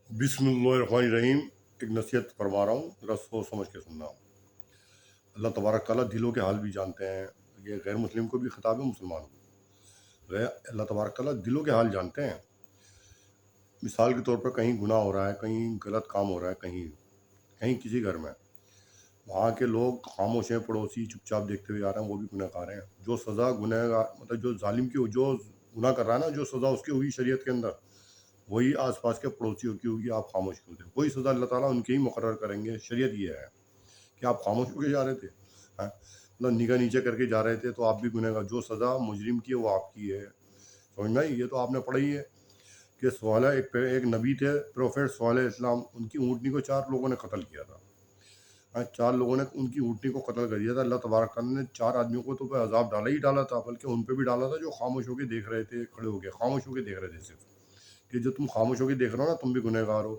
बिस्मिल्लाहिर्रहमानिर्रहीम। एक नसीहत फरमा रहा हूँ, ज़रा सोच समझ के सुनना। अल्लाह तबारक ताला दिलों के हाल भी जानते हैं। ये गैर मुस्लिम को भी खिताब है, मुसलमान को। अल्लाह तबारक ताला दिलों के हाल जानते हैं। मिसाल के तौर पर कहीं गुनाह हो रहा है, कहीं गलत काम हो रहा है, कहीं कहीं किसी घर में, वहाँ के लोग खामोश हैं, पड़ोसी चुपचाप देखते हुए आ रहे हैं, वो भी गुनहगार हैं। जो सज़ा गुनहगार मतलब जो जालिम की जो गुनाह कर रहा है ना, जो सज़ा उसकी होगी शरीयत के अंदर, वही आसपास के पड़ोसियों की होगी। आप खामोश क्यों थे? वही सज़ा अल्लाह ताला उनके ही मुकर्रर करेंगे। शरीयत ये है कि आप खामोश होके जा रहे थे, हैं? मतलब निगाह नीचे करके जा रहे थे, तो आप भी गुनहगार। जो सज़ा मुजरिम की है वो आपकी है। समझ में आई? ये तो आपने पढ़ा ही है कि एक नबी थे, प्रोफेट सवाल इस्लाम, उनकी ऊँटनी को 4 लोगों ने कत्ल किया था। 4 लोगों ने उनकी ऊँटनी को कत्ल कर दिया था। अल्लाह तबारक तआला ने 4 आदमियों को तो अज़ाब डाला ही डाला था, बल्कि उन पे भी डाला था जो खामोश होके देख रहे थे, खड़े होके खामोश होके देख रहे थे सिर्फ, कि जो तुम खामोश होके देख रहे हो ना, तुम भी गुनहगार हो।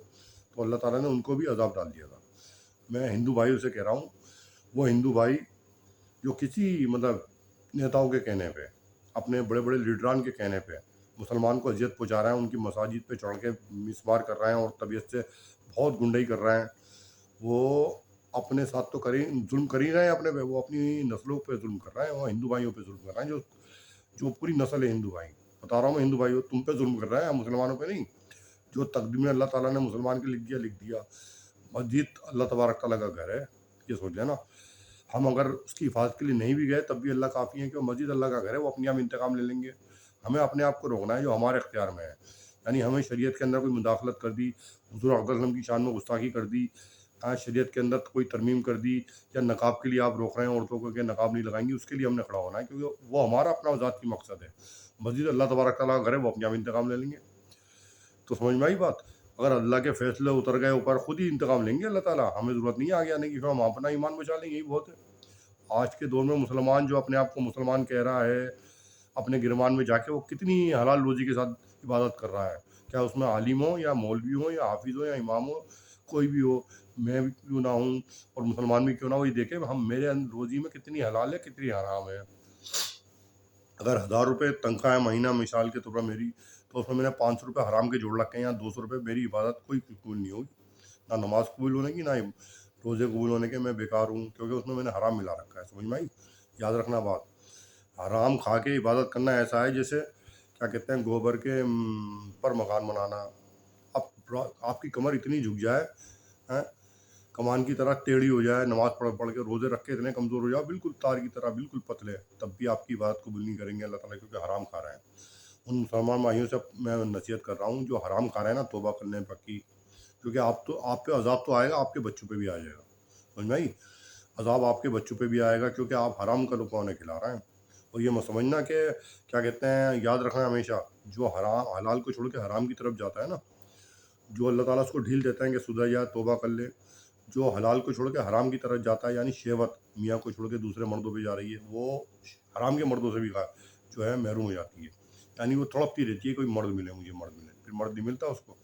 तो अल्लाह ताला ने उनको भी अज़ाब डाल दिया था। मैं हिंदू भाइयों से कह रहा हूँ, वो हिंदू भाई जो किसी मतलब नेताओं के कहने पे, अपने बड़े बड़े लीडरान के कहने पे मुसलमान को अजियत पहुँचा रहे हैं, उनकी मसाजिद पे चढ़ के मिसमार कर रहे हैं और तबीयत से बहुत गुंडई कर रहे हैं, वो अपने साथ तो जुल्म कर ही रहे हैं अपने पे, वो अपनी नस्लों पे जुल्म कर रहे हैं, वो हिंदू भाइयों पे जुल्म कर रहे हैं, जो जो पूरी नस्ल है हिंदू भाई। बता रहा हूँ मैं, हिंदू भाइयों तुम पे जुल्म कर रहे हैं, मुसलमानों पे नहीं। जो तकदीर में अल्लाह ताला ने मुसलमान के लिख दिया, लिख दिया। मस्जिद अल्लाह तबारक ताला का घर है, ये सोच लेना। हम अगर उसकी हिफाजत के लिए नहीं भी गए तब भी अल्लाह काफ़ी है, कि मस्जिद अल्लाह का घर है, वो अपने आप इंतकाम ले लेंगे। हमें अपने आप को रोकना है जो हमारे इख्तियार में है। यानी हमें शरीयत के अंदर कोई मुदाखलत कर दी, हुज़ूर अक़दस की शान में गुस्ताखी कर दी, शरीयत के अंदर कोई तरमीम कर दी, या नकाब के लिए आप रोक रहे हैं औरतों को कि नकाब नहीं लगाएंगी, उसके लिए हमने खड़ा होना है, क्योंकि वो हमारा अपना ज़ाती मकसद है। मस्जिद अल्लाह तबारक तआला का घर है, वो अपने आप इंतकाम ले लेंगे। तो समझ में आई बात? अगर अल्लाह के फैसले उतर गए ऊपर, खुद ही इंतकाम लेंगे अल्लाह ताला, हमें ज़रूरत नहीं है आगे आने की, फिर हम अपना ईमान बचा लेंगे, यही बहुत है। आज के दौर में मुसलमान जो अपने आप को मुसलमान कह रहा है, अपने गिरमान में जाके वो कितनी हलाल रोज़ी के साथ इबादत कर रहा है। क्या उसमें आलिम हो या मौलवी हो या हाफिज़ हो या इमाम हो, कोई भी हो, मैं भी क्यों ना हूँ और मुसलमान भी क्यों ना हो, ये देखें हम मेरे रोज़ी में कितनी हलाल है, कितनी हराम है। अगर 1000 रुपये तनख्वाह है महीना मिसाल के तौर पर मेरी, तो उसमें मैंने 500 रुपये हराम के जोड़ रखे हैं, या 200 रुपये मेरी इबादत कोई कबूल नहीं होगी। ना नमाज कबूल होने की, ना रोज़े कबूल होने के, मैं बेकार हूँ, क्योंकि उसमें मैंने हराम मिला रखा है। समझ में आई? याद रखना बात। हराम खा के इबादत करना ऐसा है जैसे क्या कहते हैं, गोबर के पर मकान बनाना। अब आपकी कमर इतनी झुक जाए, हैं, कमान की तरह टेढ़ी हो जाए, नमाज पढ़ पढ़ के रोज़े रख के इतने कमज़ोर हो जाओ, बिल्कुल तार की तरह बिल्कुल पतले, तब भी आपकी इबादत कबूल नहीं करेंगे अल्लाह ताला, क्योंकि हराम खा रहे हैं। उन मुसलमान भाइयों से मैं नसीहत कर रहा हूँ जो हराम खा रहे हैं ना, तौबा कर लें पक्की, क्योंकि आप पे अज़ाब तो आएगा, आपके बच्चों पे भी आ जाएगा। समझ में आई? अज़ाब आपके बच्चों पे भी आएगा, क्योंकि आप हराम का लुक़मा उन्हें खिला रहे हैं। और ये मत समझना कि क्या कहते हैं, याद रखना हमेशा, जो हराम हलाल को छोड़ के हराम की तरफ जाता है ना, जो अल्लाह ताला उसको ढील देता है कि सुधर जा, तौबा कर ले। जो हलाल को छोड़ के हराम की तरफ जाता है, यानी शहवत मियाँ को छोड़ के दूसरे मर्दों पे जा रही है, वो हराम के मर्दों से भी जो है महरूम हो जाती है। यानी वो तड़पती रहती है, कोई मर्द मिले, मुझे मर्द मिले, फिर मर्द नहीं मिलता उसको।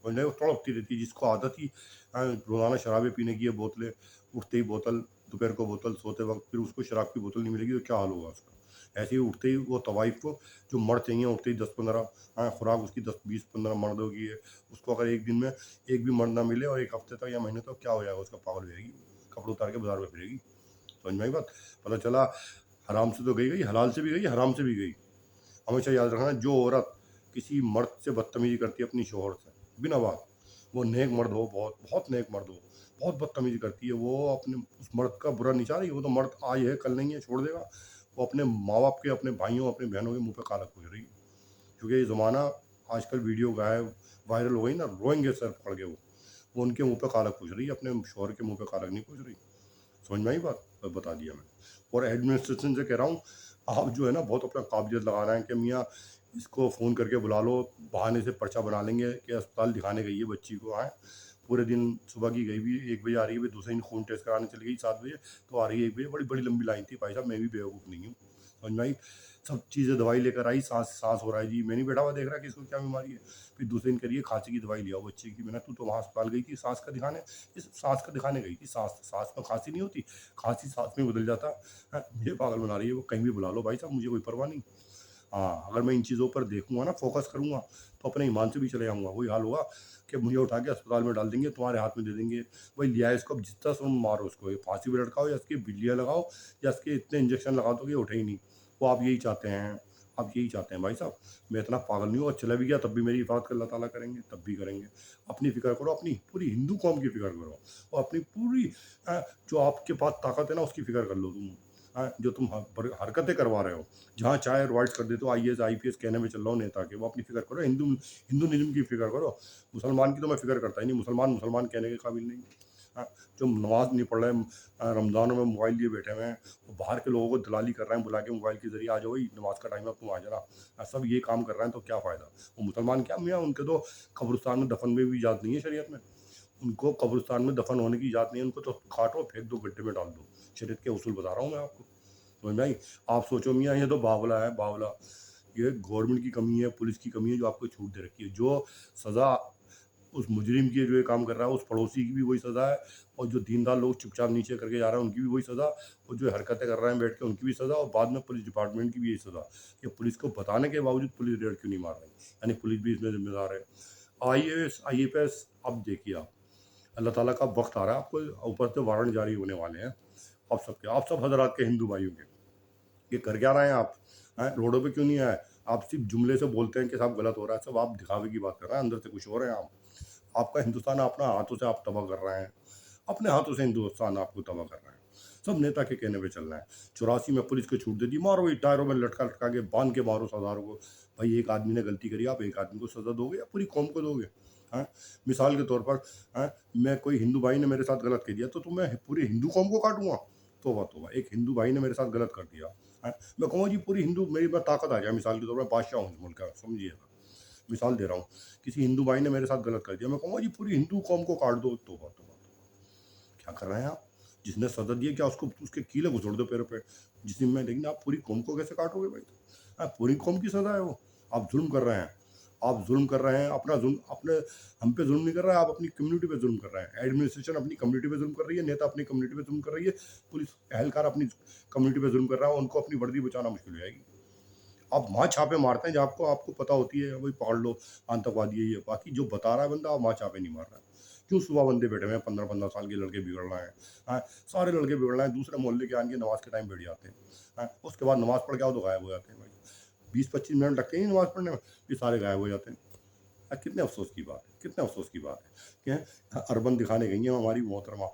और नहीं, वो तड़पती रहती है, जिसको आदत ही रोज़ाना शराबें पीने की है, बोतलें, उठते ही बोतल, दोपहर को बोतल, सोते वक्त फिर उसको शराब की बोतल नहीं मिलेगी तो क्या हाल होगा उसका। ऐसे ही उठते ही वो तवाइफ को जो मर्द चाहिए, उठते ही 10-15 खुराक उसकी 10-20-15 मर्दों की है, उसको अगर एक दिन में एक भी मर्द ना मिले और एक हफ्ते तक या महीने तक, क्या हो जाएगा उसका, पागल हो जाएगी, कपड़े उतार के बाजार में फिरेगी। समझ में आई बात? पता चला हराम से तो गई गई, हलाल से भी गई, हराम से भी गई। हमेशा याद रखना, जो औरत किसी मर्द से बदतमीजी करती है अपनी शोहर से बिना बात, वो नेक मर्द हो, बहुत बहुत नेक मर्द हो, बहुत बदतमीजी करती है, वो अपने उस मर्द का बुरा नहीं चाह रही, वो तो मर्द आज है कल नहीं है, छोड़ देगा। वो अपने माँ बाप के, अपने भाइयों, अपनी बहनों के मुंह पे काला पूछ रही है, क्योंकि ये ज़माना आजकल वीडियो गायब वायरल हो गई ना, रोएंगे सर पकड़ के वो उनके मुंह पे कालक पूछ रही है, अपने शोहर के मुंह पे कालक नहीं पूछ रही। समझ में आई बात? बता दिया मैंने। और एडमिनिस्ट्रेशन से कह रहा हूँ, आप जो है ना बहुत अपना काबिलियत लगा रहे हैं कि मियाँ इसको फ़ोन करके बुला लो, बहाने से पर्चा बना लेंगे कि अस्पताल दिखाने गई है बच्ची को, आए पूरे दिन, सुबह की गई भी 1 बजे आ रही है, फिर दूसरे दिन खून टेस्ट कराने चली गई 7 बजे, तो आ रही है 1 बजे, बड़ी बड़ी लंबी लाइन थी भाई साहब, मैं भी बेवकूफ़ नहीं हूँ। समझ में आई? सब चीज़ें दवाई लेकर आई, सांस हो रहा है जी, मैं नहीं बैठा हुआ देख रहा कि इसको क्या बीमारी है। फिर दूसरे दिन करिए खांसी की दवाई ले आओ बच्चे की। मैंने, तू तो वहाँ अस्पताल गई थी सांस का दिखाने, इस सांस का दिखाने गई थी, सांस में खांसी नहीं होती, खांसी सांस में बदल जाता है, मुझे पागल बना रही है वो, कहीं भी बुला लो भाई साहब, मुझे कोई परवाह नहीं। हाँ, अगर मैं इन चीज़ों पर देखूँगा ना, फ़ोकस करूँगा, तो अपने ईमान से भी चले जाऊँगा। वही हाल होगा कि मुझे उठा के अस्पताल में डाल देंगे, तुम्हारे हाथ में दे देंगे, भाई लिया है इसको, अब जितना तुम मारो उसको, ये फांसी पे लटकाओ या इसकी बिल्लियाँ लगाओ या इसके इतने इंजेक्शन लगा दो कि ये उठे ही नहीं। वो आप यही चाहते हैं, आप यही चाहते हैं भाई साहब। मैं इतना पागल नहीं हूँ, और चला भी गया तब भी मेरी हिफाज़त अल्लाह ताला करेंगे, तब भी करेंगे। अपनी फ़िक्र करो, अपनी पूरी हिंदू कौम की फ़िक्र करो, और अपनी पूरी जो आपके पास ताकत है ना, उसकी फ़िक्र कर लो तुम। जो तुम हरकतें करवा रहे हो, जहाँ चाहे रिवाइज कर देते हो, आईएएस आईपीएस कहने में चल रहा हूँ नेता के, वो अपनी फ़िक्र करो, हिंदुइज़्म की फ़िक्र करो। मुसलमान की तो मैं फ़िक्र करता ही नहीं, मुसलमान मुसलमान कहने के काबिल नहीं। जो नमाज़ नहीं पढ़ रहे हैं, रमज़ानों में मोबाइल लिए बैठे हुए हैं, वो बाहर के लोगों को दलाली कर रहे हैं, बुला के मोबाइल के ज़रिए, आ जाओ भाई नमाज़ का टाइम है, अब तुम आ जाना। सब ये काम कर रहे हैं, तो क्या फ़ायदा? वो मुसलमान क्या मियाँ, उनके तो कब्रिस्तान में दफन में भी इजाज़त नहीं है शरीयत में। उनको कब्रिस्तान में दफन होने की इजाज़त नहीं है, उनको तो काटो, फेंक दो, गड्ढे में डाल दो। शरीयत के उसूल बता रहा हूँ मैं आपको। समझ में आई? आप सोचो मियाँ, ये तो बावला है, बावला। ये गवर्नमेंट की कमी है, पुलिस की कमी है, जो आपको छूट दे रखी है। जो सज़ा उस मुजरिम की, जो ये काम कर रहा है, उस पड़ोसी की भी वही सज़ा है, और जो दीनदार लोग चुपचाप नीचे करके जा रहे हैं, उनकी भी वही सज़ा, और जो हरकतें कर रहे हैं बैठ के, उनकी भी सज़ा, और बाद में पुलिस डिपार्टमेंट की भी यही सज़ा कि पुलिस को बताने के बावजूद पुलिस रेड क्यों नहीं मार रही। यानी पुलिस भी इसमें ज़िम्मेदार है। आईएएस आईपीएस, अब देखिए आप, अल्लाह ताला का वक्त आ रहा है, आपको ऊपर से वारंट जारी होने वाले हैं आप सब हजरात के, हिंदू भाइयों के। ये कर क्या रहे हैं आप? रोडों पे क्यों नहीं आए? आप सिर्फ जुमले से बोलते हैं कि साहब गलत हो रहा है, सब आप दिखावे की बात कर रहे हैं, अंदर से कुछ और है आप। आपका हिंदुस्तान अपना हाथों से आप तबाह कर रहे हैं, अपने हाथों से हिंदुस्तान आपको तबाह कर रहे हैं। सब नेता के कहने पे चल रहा है। 84 में पुलिस को छूट दे दी, मारो, ये टायरों में लटका लटका के बांध के मारो सरदारों को। भाई एक आदमी ने गलती करी, आप एक आदमी को सजा दोगे या पूरी कौम को दोगे? हैं? मिसाल के तौर पर, मैं, कोई हिंदू भाई ने मेरे साथ गलत कर दिया, तो मैं पूरी हिंदू कौम को काटूंगा? तोबा तोबा, एक हिंदू भाई ने मेरे साथ गलत कर दिया, मैं कहूँगा जी पूरी हिंदू मेरी में ताकत आ जाए, मिसाल के तौर पर बादशाह हूँ इस मुल्क का, समझिएगा, मिसाल दे रहा हूँ। किसी हिंदू भाई ने मेरे साथ गलत कर दिया, मैं कहूँगा जी पूरी हिंदू कौम को काट दो। तोबा तोबा, क्या कर रहे हैं आप? जिसने सजा दिया, क्या उसको, उसके कीले घुसोड़ दो पैरों पे जिसमें मैं, लेकिन आप पूरी कौम को कैसे काटोगे भाई? पूरी कौम की सजा है वो। आप जुल्म कर रहे हैं, आप जुल्म कर रहे हैं, अपना जुल्म अपने, हम पे जुल्म नहीं कर रहा है, आप अपनी कम्युनिटी पे जुल्म कर रहे हैं। एडमिनिस्ट्रेशन अपनी कम्युनिटी पे जुल्म कर रही है, नेता अपनी कम्युनिटी पे जुल्म कर रही है, पुलिस एहलकार अपनी कम्युनिटी पे जुल्म कर रहा है, उनको अपनी वर्दी बचाना मुश्किल हो जाएगी। आप वहाँ छापे मारते हैं जहाँ आपको आपको पता होती है, वही पकड़ लो, आतंकवादी है ये, बाकी जो बता रहा है बंदा, आप वहाँ छापे नहीं मार रहा है। क्यों सुबह बंदे बैठे हुए हैं, 15-15 साल के लड़के बिगड़ रहे हैं, सारे लड़के बिगड़ रहे हैं, दूसरे मोहल्ले के आके नमाज के टाइम बैठ जाते हैं, उसके बाद नमाज पढ़ के आओ तो गायब हो जाते हैं भाई। 20-25 मिनट लगते ही नहीं नमाज पढ़ने में, ये सारे गायब हो जाते हैं। कितने अफसोस की बात है, कितने अफसोस की बात है कि अर्बन दिखाने गई है हमारी मोहतरमा,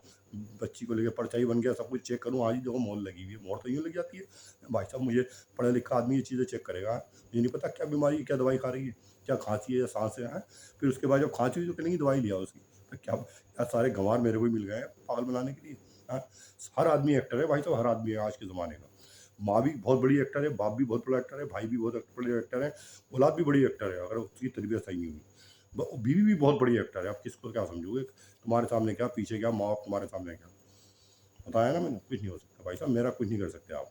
बच्ची को लेकर परछाई बन गया, सब कुछ चेक करूँ, आज ही देखो मोहर लगी हुई है, मोहर तो यूँ लग जाती है। भाई साहब, मुझे पढ़ा लिखा आदमी ये चीज़ें चेक करेगा, ये नहीं पता क्या बीमारी है, क्या दवाई खा रही है, क्या खांसी है या सांस है, फिर उसके बाद जब खांसी हुई तो कहेंगे दवाई लिया उसकी, तो क्या यार, सारे गंवार मेरे को ही मिल गए हैं पागल बनाने के लिए। हाँ, हर आदमी एक्टर है भाई साहब, हर आदमी है आज के ज़माने का। माँ भी बहुत बड़ी एक्टर है, बाप भी बहुत बड़ा एक्टर है, भाई भी बहुत बड़े एक्टर है, औलाद भी बड़ी एक्टर है, अगर उसकी तरबियत सही नहीं हुई। बीवी भी बहुत बड़ी एक्टर है, आप किसको क्या समझोगे? तुम्हारे सामने क्या, पीछे क्या, माँ बाप तुम्हारे सामने क्या, बताया ना मैंने, कुछ नहीं हो सकता भाई साहब, मेरा कुछ नहीं कर सकते आप।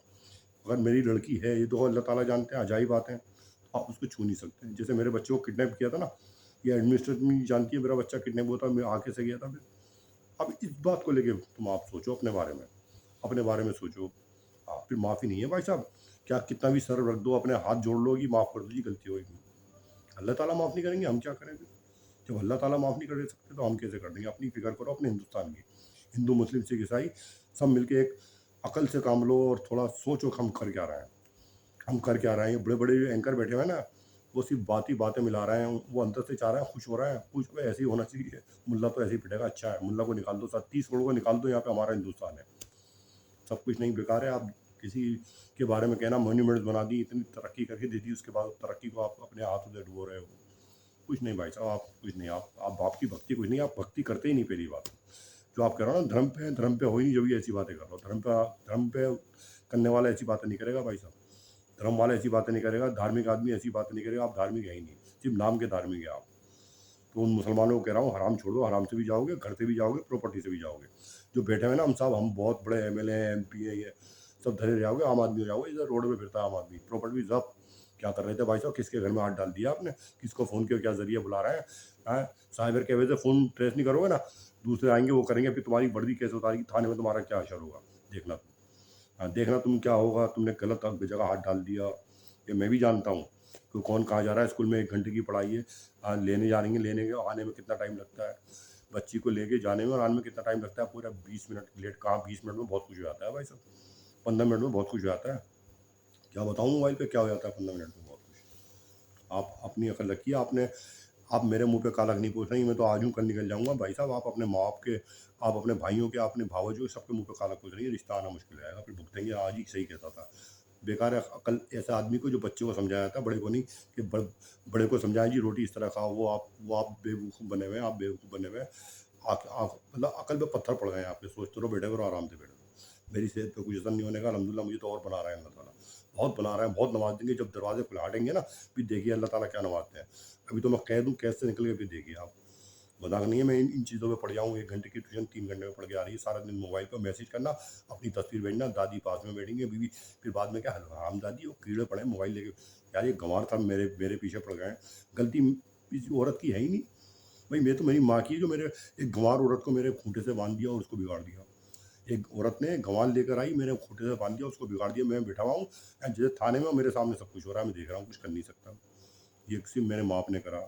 अगर मेरी लड़की है, ये तो अल्लाह ताला जानते हैं, अजाइब बातें, तो आप उसको छू नहीं सकते। जैसे मेरे बच्चे को किडनैप किया था ना, ये एडमिनिस्ट्रेशन जानती है, मेरा बच्चा किडनैप हुआ था, मैं आके से गया था फिर। अब इस बात को लेके तुम आप सोचो अपने बारे में, अपने बारे में सोचो। फिर माफ़ी नहीं है भाई साहब, क्या कितना भी सर रख दो, अपने हाथ जोड़ लो कि माफ़ कर दो जी, गलती होगी, अल्लाह ताला माफ़ नहीं करेंगे, हम क्या करें फिर? जब अल्लाह ताला माफ़ नहीं कर सकते तो हम कैसे कर देंगे? अपनी फ़िक्र करो अपने हिंदुस्तान की। हिंदू, मुस्लिम, सिख, ईसाई, सब मिलके एक अकल से काम लो और थोड़ा सोचो हम कर क्या रहे हैं। हम कर क्या रहे हैं? ये बड़े-बड़े एंकर बैठे हुए हैं ना, वो सिर्फ़ बात ही बातें मिला रहे हैं, वो अंदर से चाह रहे हैं, खुश हो रहे हैं, कुछ तो ऐसे ही होना चाहिए। मुल्ला तो ऐसे ही पिटेगा, अच्छा है, मुल्ला को निकाल दो, 30 करोड़ को निकाल दो, यहाँ पे हमारा हिंदुस्तान है। सब कुछ नहीं, बेकार है। आप किसी के बारे में कहना मॉन्यूमेंट्स बना दी, इतनी तरक्की करके दे दी, उसके बाद तरक्की को आप अपने हाथों से डुबो रहे हो। कुछ नहीं भाई साहब, आप कुछ नहीं, आप बाप की भक्ति कुछ नहीं, आप भक्ति करते ही नहीं, पहली बात। जो आप कह रहे हो ना, धर्म पे हो ही नहीं, जब भी ऐसी बातें कर रहे हो, धर्म पे करने वाला ऐसी बातें नहीं करेगा भाई साहब। धर्म वाला ऐसी बातें नहीं करेगा, धार्मिक आदमी ऐसी बातें नहीं करेगा, आप धार्मिक है ही नहीं, सिर्फ नाम के धार्मिक है आप। तो उन मुसलमानों को कह रहा हूँ, हराम छोड़ दो, हराम से भी जाओगे, घर से भी जाओगे, प्रॉपर्टी से भी जाओगे। जो बैठे हुए ना, हम साहब, हम बहुत बड़े एमएलए हैं, एमपी हैं, ये सब धरे जाओगे, आम आदमी हो जाओगे। इधर रोड पे फिरता है आम आदमी, प्रॉपर्टी जब्त। क्या कर रहे थे भाई साहब? किसके घर में हाथ डाल दिया आपने? किसको फ़ोन के क्या जरिए बुला रहे हैं? साइबर कैफे से फ़ोन ट्रेस नहीं करोगे ना, दूसरे आएंगे, वो करेंगे, फिर तुम्हारी वर्दी कैसे उतारेगी, थाने में तुम्हारा क्या असर होगा, देखना तुम। देखना तुम क्या होगा, तुमने गलत जगह हाथ डाल दिया, ये मैं भी जानता हूँ कि कौन कहाँ जा रहा है। स्कूल में 1 घंटे की पढ़ाई है, लेने जा रही हैं, लेने के आने में कितना टाइम लगता है, बच्ची को लेके जाने में और आने में कितना टाइम लगता है। पूरा 20 मिनट लेट, कहाँ 20 मिनट में बहुत कुछ हो जाता है भाई साहब, 15 मिनट में बहुत कुछ हो जाता है। क्या बताऊँ मोबाइल पे क्या हो जाता है 15 मिनट में बहुत कुछ। आप अपनी अकल रखिए। आप मेरे मुंह पे काला नहीं पूछ रही, मैं तो आज हूँ कल निकल जाऊंगा भाई साहब। आप अपने माँ बाप के, आप अपने भाइयों के, अपने भावों के, सबके मुंह पे काला पूछ रही है। रिश्ता आना मुश्किल है, फिर भुगतेंगे। आज ही सही कहता था, बेकार है अकल ऐसा आदमी को जो बच्चे को समझाया था, बड़े को नहीं। कि बड़े को समझाएं जी रोटी इस तरह खाओ, वो आप बेवकूफ़ बने हुए हैं, आप बेवकूफ़ बने हुए हैं। मतलब अकल पे पत्थर पड़ गए हैं आपके। सोचते रहो, बैठे करो आराम से, बैठो। मेरी सेहत पे कुछ असर नहीं होने का, अल्हम्दुलिल्लाह। मुझे तो और बना रहा है अल्लाह ताला, बहुत बना रहा है, बहुत नवाज देंगे। जब दरवाजे खुलाटेंगे ना, फिर देखिए अल्लाह ताला क्या नवाजते हैं। अभी तो मैं कह दूँ कैसे निकल के, फिर देखिए आप। मजाक नहीं है। मैं इन चीज़ों पे पड़ जाऊँ। 1 घंटे की ट्यूशन 3 घंटे में पढ़ के आ रही है। सारा दिन मोबाइल पर मैसेज करना, अपनी तस्वीर भेजना, दादी पास में बैठेंगे, बीवी। फिर बाद में क्या, हम दादी वो कीड़े पड़े मोबाइल लेके। यार ये गंवार था, मेरे मेरे पीछे पड़ गए हैं। गलती किसी औरत की है ही नहीं भाई। मैं तो, मेरी माँ की है जो मेरे, एक गंवार औरत को मेरे खूंटे से बांध दिया और उसको बिगाड़ दिया। एक औरत ने गंवार लेकर आई, मेरे खूंटे से बांध दिया, उसको बिगाड़ दिया। मैं बैठा हुआ हूँ जैसे थाने में, मेरे सामने सब कुछ हो रहा है, मैं देख रहा हूँ, कुछ कर नहीं सकता। ये सिर्फ मेरे माँ बाप ने करा।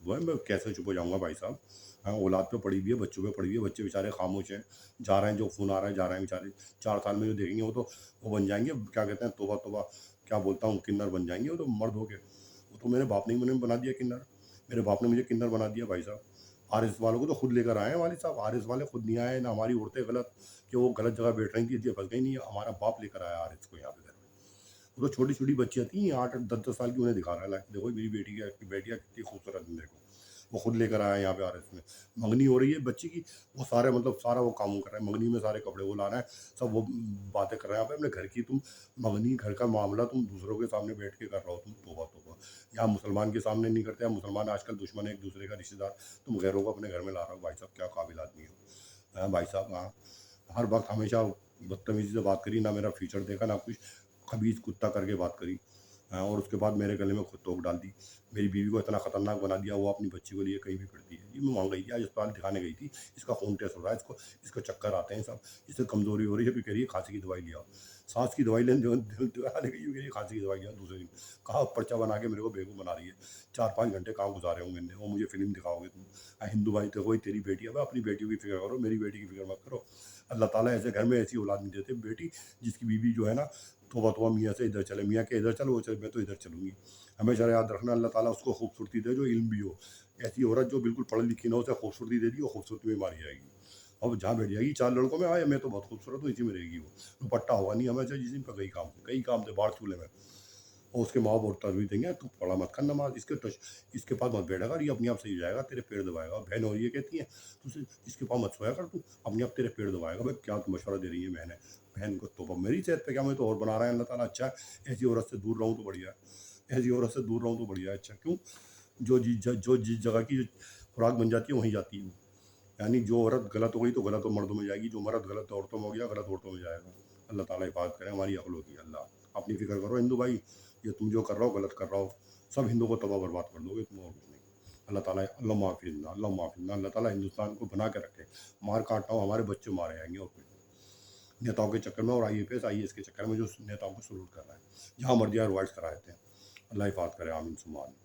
वह मैं कैसे चुप हो जाऊँगा भाई साहब। हाँ, औलाद पे पड़ी हुई है, बच्चों पे पड़ी हुई है। बच्चे बेचारे खामोश हैं, जा रहे हैं, जो फ़ोन आ रहा है जा रहे हैं बेचारे। 4 साल में जो देखेंगे वो तो, वो बन जाएंगे, क्या कहते हैं, तौबा तौबा, क्या बोलता हूँ, किन्नर बन जाएंगे वो तो, मर्द हो के। वो तो मेरे बाप ने ही मुझे बना दिया किन्नर। मेरे बाप ने मुझे किन्नर बना दिया भाई साहब। आरएस वालों को तो खुद लेकर आए हैं वालिद साहब। आरएस वाले खुद नहीं आए ना, हमारी औरतें गलत कि वो गलत जगह बैठ रही थी इसलिए फंस गई। नहीं, हमारा बाप लेकर आया आरएस को यहाँ पे घर में। वो तो छोटी छोटी बच्चियाँ थी, 8 10 10 साल की, उन्हें दिखा रहा है लाइक, देखो मेरी बेटियाँ कितनी खूबसूरत हैं, देखो। वो खुद लेकर आया है यहाँ पे आरएस में। मंगनी हो रही है बच्ची की, वो सारे, मतलब सारा वो काम कर रहा है मंगनी में। सारे कपड़े वो ला रहा है, सब वो बातें कर रहे हैं यहाँ पे अपने घर की। तुम मंगनी घर का मामला तुम दूसरों के सामने बैठ के कर रहे हो, तुम तोबा तोबा। यहाँ मुसलमान के सामने नहीं करते। यहाँ मुसलमान आजकल दुश्मन है एक दूसरे का, रिश्तेदार। तुम गैरों को अपने घर में ला रहे हो भाई साहब, क्या काबिल आदमी हो। हाँ भाई साहब, हाँ। हर वक्त हमेशा बदतमीजी से बात करी, ना मेरा फीचर देखा, ना कुछ। खबीज कुत्ता करके बात करी। और उसके बाद मेरे गले में खुद तोप डाल दी। मेरी बीवी को इतना खतरनाक बना दिया। वो अपनी बच्ची को लिए कहीं भी फिरती है। ये मैं वहाँ गई थी आज, अस्पताल दिखाने गई थी। इसका खून टेस्ट हो रहा है, इसको चक्कर आते हैं सब, इससे कमजोरी हो रही है। फिर कह रही है खांसी की दवाई लिया। सांस की दवाई लेने दिखाने गई, कह रही है खांसी की दवाई लिया। दूसरे दिन कहा, पर्चा बना के मेरे को बेवकूफ़ बना रही है। 4 5 घंटे कहाँ गुजारे होंगे मैंने। वो मुझे फिल्म दिखाओगे तुम। हिंदू भाई तो कोई तेरी बेटी है, भाई अपनी बेटियों की फिक्र करो, मेरी बेटी की फिक्र मत करो। अल्लाह ताला ऐसे घर में ऐसी औलाद नहीं देते। बेटी जिसकी बीवी जो है ना, तोबा तोबा, मियाँ से इधर चले, मियाँ के इधर चलो, वो चले, मैं तो इधर चलूँगी। हमेशा याद रखना, अल्लाह ताला उसको खूबसूरती दे जो इल्म भी हो। ऐसी औरत जो बिल्कुल पढ़ी लिखी ना हो, उसे खूबसूरती दे दी, वो खूबसूरती में मारी जाएगी। और जहाँ बैठ जाएगी, 4 लड़कों में आए, मैं तो बहुत खूबसूरत हूँ, इसी में रहेगी वो। दुपट्टा होगा नहीं हमेशा जिसम पर, कई काम थे बाहर चूल्हे में। और उसके माँ बाप तरबीयत देंगे, तू पढ़ा मत कर नमाज, इसके पास मत बैठा कर, ये अपने आप सही हो जाएगा, तेरे पेड़ दबाएगा। बहन और ये कहती है, तुझे इसके पास मत सोया कर, तू अपने आप तेरे पेड़ दबाएगा। भाई क्या मशवरा दे रही है बहन है। बहन को तो मेरी सेहत पे क्या, मैं तो और बना रहा है अल्लाह ताला। अच्छा है, ऐसी औरत से दूर रहूँ तो बढ़िया है। ऐसी औरत से दूर रहूँ तो बढ़िया है। अच्छा क्यों, जो जिस जगह की खुराक बन जाती है वहीं जाती है। यानी जो औरत गलत हो गई तो गलत तो मर्दों में जाएगी, जो मर्द गलत औरतों में हो गया, गलत औरतों में जाएगा। अल्लाह ताला हिफाज़त करे हमारी अक्लों की। अल्लाह अपनी फ़िक्र करो हिंदू भाई। ये तुम जो कर रहे हो गलत कर रहे हो, सब हिंदू को तबाह बर्बाद कर दोगे तुम, और कुछ नहीं। अल्लाह ताला, अल्लाह माफ़िज़ना, अल्लाह माफ़िज़ना। अल्लाह ताला हिंदुस्तान को बना के रखे। मार काटता हूँ, हमारे बच्चे मारे जाएंगे और कुछ नहीं। नेताओं के चक्कर में और IAS IAS के चक्कर में जो नेताओं को सलूट कर रहा है, जहाँ मर्जी रोवाइट्स करा देते हैं। अल्लाह हिफाज़त करे, आमीन सुम्मा आमीन।